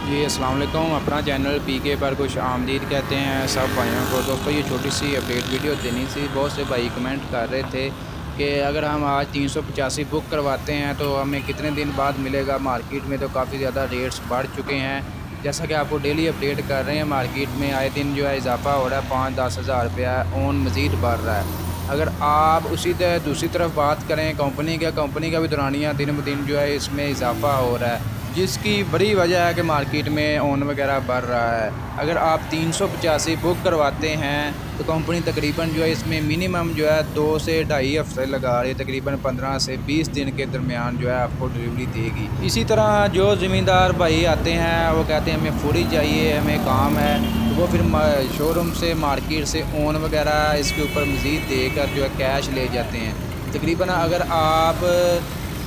जी अस्सलाम वालेकुम। अपना चैनल पीके पर खुश आमदीद कहते हैं सब भाइयों को। दोस्तों ये छोटी सी अपडेट वीडियो देनी थी। बहुत से भाई कमेंट कर रहे थे कि अगर हम आज 385 बुक करवाते हैं तो हमें कितने दिन बाद मिलेगा। मार्केट में तो काफ़ी ज़्यादा रेट्स बढ़ चुके हैं। जैसा कि आपको डेली अपडेट कर रहे हैं, मार्केट में आए दिन जो है इजाफा हो रहा है, 5-10 हज़ार रुपया ओन मज़ीद बढ़ रहा है। अगर आप उसी तरह दूसरी तरफ बात करें कंपनी का भी दौरानिया दिन ब दिन जो है इसमें इजाफा हो रहा है, जिसकी बड़ी वजह है कि मार्केट में ओन वगैरह बढ़ रहा है। अगर आप 385 बुक करवाते हैं तो कंपनी तकरीबन जो है इसमें मिनिमम जो है 2 से ढाई हफ्ते लगा रही है, तकरीबन 15 से 20 दिन के दरमियान जो है आपको डिलीवरी देगी। इसी तरह जो ज़मींदार भाई आते हैं वो कहते हैं हमें फुरी चाहिए, हमें काम है, तो वो फिर शोरूम से मार्केट से ओन वगैरह इसके ऊपर मज़ीद देकर जो है कैश ले जाते हैं। तकरीबन अगर आप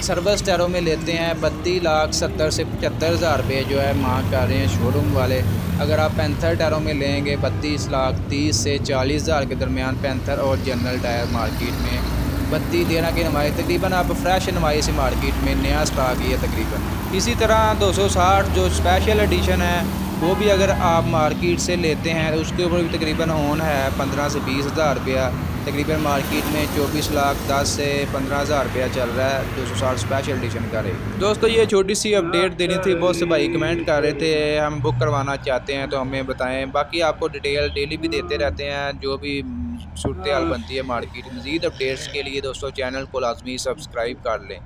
सर्विस टायरों में लेते हैं 32,70,000 से 75,000 रुपये जो है मांग कर रहे हैं शोरूम वाले। अगर आप पैंथर टायरों में लेंगे 32,30,000 से 40,000 के दरमियान पैंथर और जनरल टायर मार्केट में 32-13 की नमाई तकरीबन आप फ्रेश नमाई से मार्केट में नया स्टॉक ही है तकरीबन। इसी तरह 260 जो स्पेशल एडिशन है वो भी अगर आप मार्केट से लेते हैं तो उसके ऊपर भी तकरीबन ओन है 15 से 20,000 रुपया। तकरीबन मार्केट में 24,10,000 से 15,000 रुपया चल रहा है 260 स्पेशल एडिशन का रेट। दोस्तों ये छोटी सी अपडेट देनी थी। बहुत से भाई कमेंट कर रहे थे हम बुक करवाना चाहते हैं तो हमें बताएं। बाकी आपको डिटेल डेली भी देते रहते हैं जो भी सूरत हाल बनती है मार्केट। मज़ीद अपडेट्स के लिए दोस्तों चैनल को लाजमी सब्सक्राइब कर लें।